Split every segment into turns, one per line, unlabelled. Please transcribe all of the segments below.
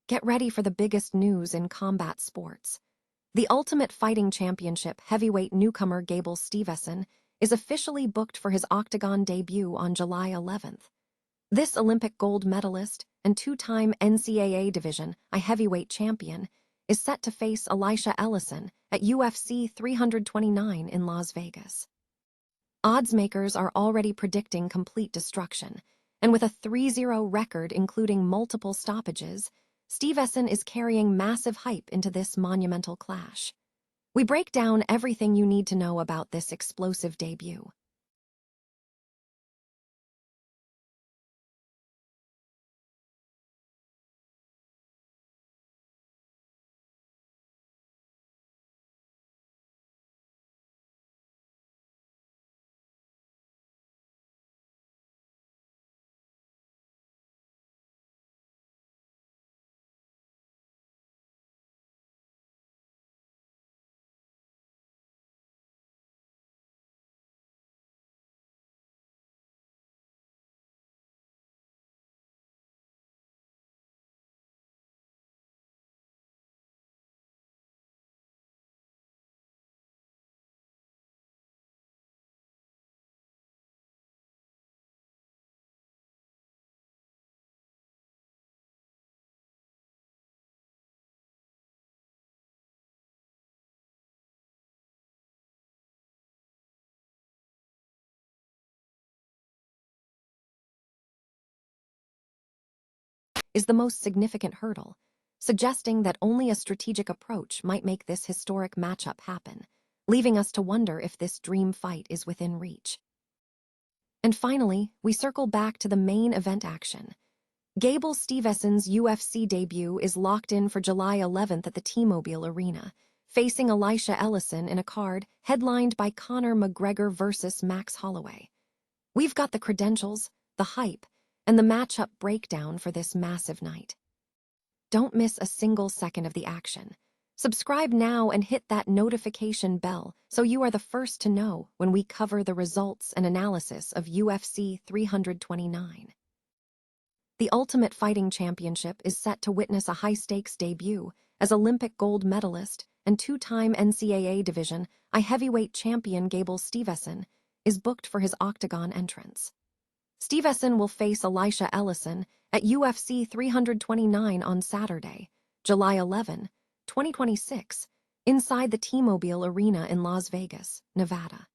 Get ready for the biggest news in combat sports. The Ultimate Fighting Championship heavyweight newcomer Gable Steveson is officially booked for his Octagon debut on July 11th. This Olympic gold medalist and two-time NCAA Division I heavyweight champion is set to face Elisha Ellison at UFC 329 in Las Vegas. Odds makers are already predicting complete destruction, and with a 3-0 record including multiple stoppages, Steveson is carrying massive hype into this monumental clash. We break down everything you need to know about this explosive debut. Is the most significant hurdle, suggesting that only a strategic approach might make this historic matchup happen, leaving us to wonder if this dream fight is within reach. And finally, we circle back to the main event action. Gable Steveson's UFC debut is locked in for July 11th at the T-Mobile Arena, facing Elisha Ellison in a card headlined by Conor McGregor versus Max Holloway. We've got the credentials, the hype, and the matchup breakdown for this massive night. Don't miss a single second of the action. Subscribe now and hit that notification bell so you are the first to know when we cover the results and analysis of UFC 329. The Ultimate Fighting Championship is set to witness a high-stakes debut as Olympic gold medalist and two-time NCAA Division I heavyweight champion Gable Steveson is booked for his Octagon entrance. Steveson will face Elisha Ellison at UFC 329 on Saturday, July 11, 2026, inside the T-Mobile Arena in Las Vegas, Nevada.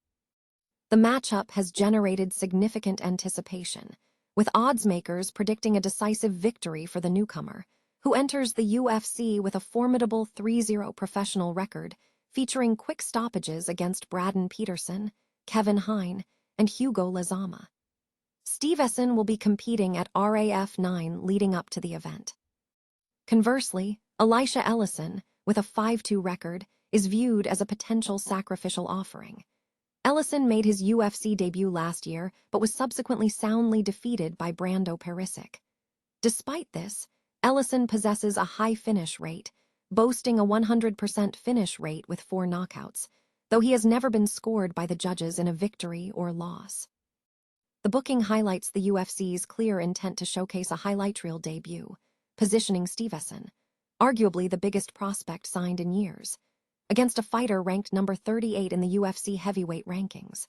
The matchup has generated significant anticipation, with odds makers predicting a decisive victory for the newcomer, who enters the UFC with a formidable 3-0 professional record featuring quick stoppages against Braden Peterson, Kevin Hine, and Hugo Lazama. Steveson will be competing at RAF 9 leading up to the event. Conversely, Elisha Ellison, with a 5-2 record, is viewed as a potential sacrificial offering. Ellison made his UFC debut last year, but was subsequently soundly defeated by Brando Perisic. Despite this, Ellison possesses a high finish rate, boasting a 100% finish rate with 4 knockouts, though he has never been scored by the judges in a victory or loss. The booking highlights the UFC's clear intent to showcase a highlight reel debut, positioning Steveson, arguably the biggest prospect signed in years, against a fighter ranked number 38 in the UFC heavyweight rankings.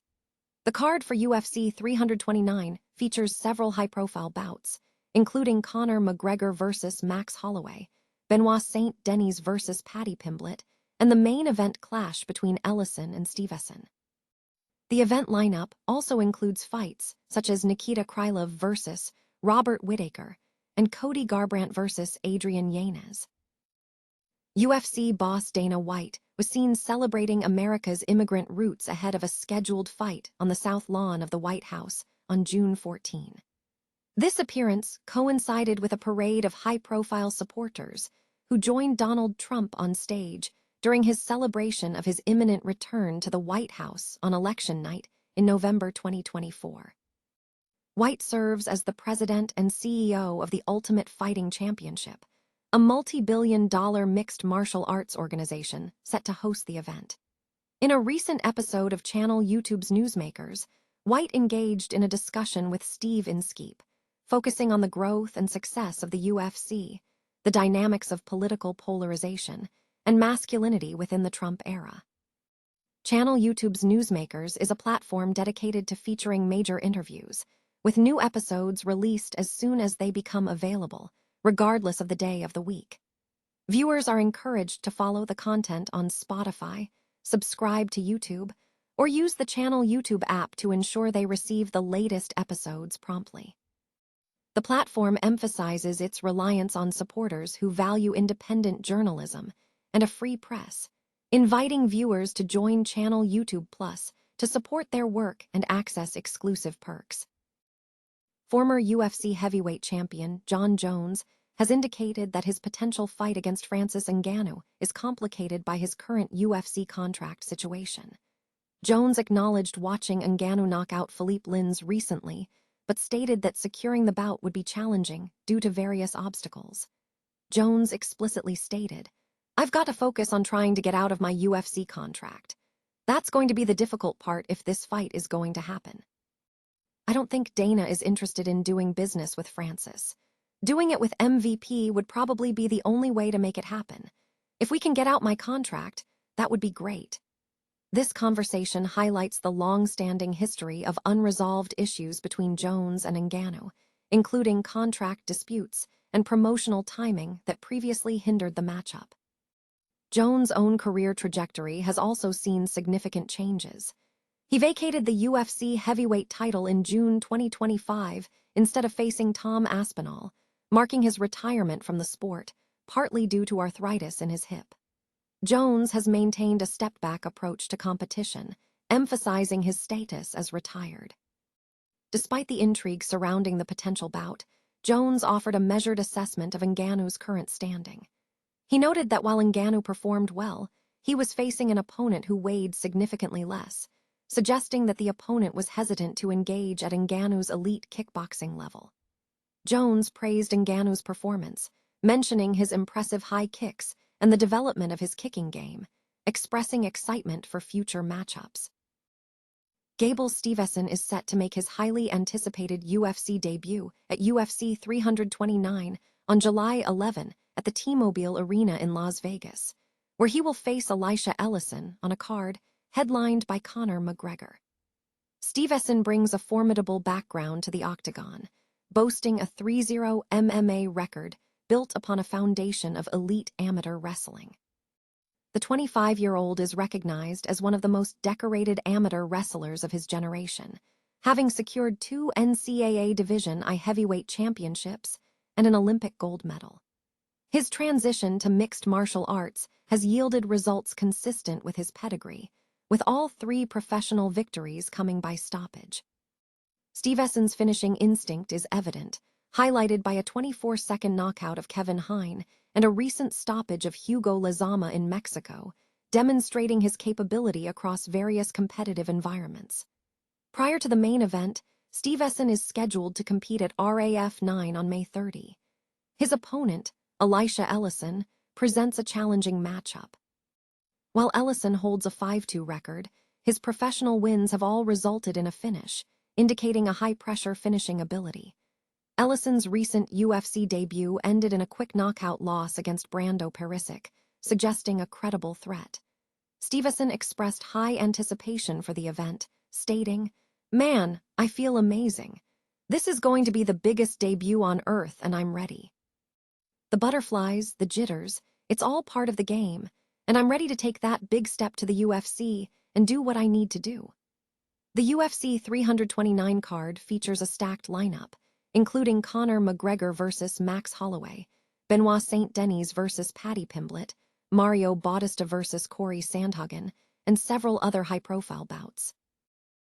The card for UFC 329 features several high-profile bouts, including Conor McGregor versus Max Holloway, Benoit Saint Denis versus Paddy Pimblett, and the main event clash between Ellison and Steveson. The event lineup also includes fights such as Nikita Krylov versus Robert Whittaker and Cody Garbrandt versus Adrian Yanez. UFC boss Dana White was seen celebrating America's immigrant roots ahead of a scheduled fight on the South Lawn of the White House on June 14. This appearance coincided with a parade of high-profile supporters who joined Donald Trump on stage during his celebration of his imminent return to the White House on election night in November 2024. White serves as the president and CEO of the Ultimate Fighting Championship, a multi-billion-dollar mixed martial arts organization set to host the event. In a recent episode of Channel YouTube's Newsmakers, White engaged in a discussion with Steve Inskeep, focusing on the growth and success of the UFC, the dynamics of political polarization, and masculinity within the Trump era. Channel YouTube's Newsmakers is a platform dedicated to featuring major interviews, with new episodes released as soon as they become available, regardless of the day of the week. Viewers are encouraged to follow the content on Spotify, subscribe to YouTube, or use the Channel YouTube app to ensure they receive the latest episodes promptly. The platform emphasizes its reliance on supporters who value independent journalism and a free press, inviting viewers to join Channel YouTube Plus to support their work and access exclusive perks. Former UFC heavyweight champion Jon Jones has indicated that his potential fight against Francis Ngannou is complicated by his current UFC contract situation. Jones acknowledged watching Ngannou knock out Philippe Lins recently, but stated that securing the bout would be challenging due to various obstacles. Jones explicitly stated, "I've got to focus on trying to get out of my UFC contract. That's going to be the difficult part if this fight is going to happen. I don't think Dana is interested in doing business with Francis. Doing it with MVP would probably be the only way to make it happen. If we can get out my contract, that would be great." This conversation highlights the long-standing history of unresolved issues between Jones and Ngannou, including contract disputes and promotional timing that previously hindered the matchup. Jones' own career trajectory has also seen significant changes. He vacated the UFC heavyweight title in June 2025 instead of facing Tom Aspinall, marking his retirement from the sport, partly due to arthritis in his hip. Jones has maintained a step-back approach to competition, emphasizing his status as retired. Despite the intrigue surrounding the potential bout, Jones offered a measured assessment of Ngannou's current standing. He noted that while Ngannou performed well, he was facing an opponent who weighed significantly less, suggesting that the opponent was hesitant to engage at Ngannou's elite kickboxing level. Jones praised Ngannou's performance, mentioning his impressive high kicks and the development of his kicking game, expressing excitement for future matchups. Gable Steveson is set to make his highly anticipated UFC debut at UFC 329 on July 11 at the T-Mobile Arena in Las Vegas, where he will face Elisha Ellison on a card headlined by Conor McGregor. Steveson brings a formidable background to the octagon, boasting a 3-0 MMA record built upon a foundation of elite amateur wrestling. The 25-year-old is recognized as one of the most decorated amateur wrestlers of his generation, having secured 2 NCAA Division I heavyweight championships and an Olympic gold medal. His transition to mixed martial arts has yielded results consistent with his pedigree, with all 3 professional victories coming by stoppage. Steveson's finishing instinct is evident, highlighted by a 24-second knockout of Kevin Hine and a recent stoppage of Hugo Lozama in Mexico, demonstrating his capability across various competitive environments. Prior to the main event, Steveson is scheduled to compete at RAF 9 on May 30. His opponent, Elisha Ellison, presents a challenging matchup. While Ellison holds a 5-2 record, his professional wins have all resulted in a finish, indicating a high-pressure finishing ability. Ellison's recent UFC debut ended in a quick knockout loss against Brando Perisic, suggesting a credible threat. Steveson expressed high anticipation for the event, stating, "Man, I feel amazing. This is going to be the biggest debut on earth and I'm ready. The butterflies, the jitters, it's all part of the game, and I'm ready to take that big step to the UFC and do what I need to do." The UFC 329 card features a stacked lineup, including Conor McGregor versus Max Holloway, Benoit St. Denis versus Paddy Pimblett, Mario Bautista versus Corey Sandhagen, and several other high-profile bouts.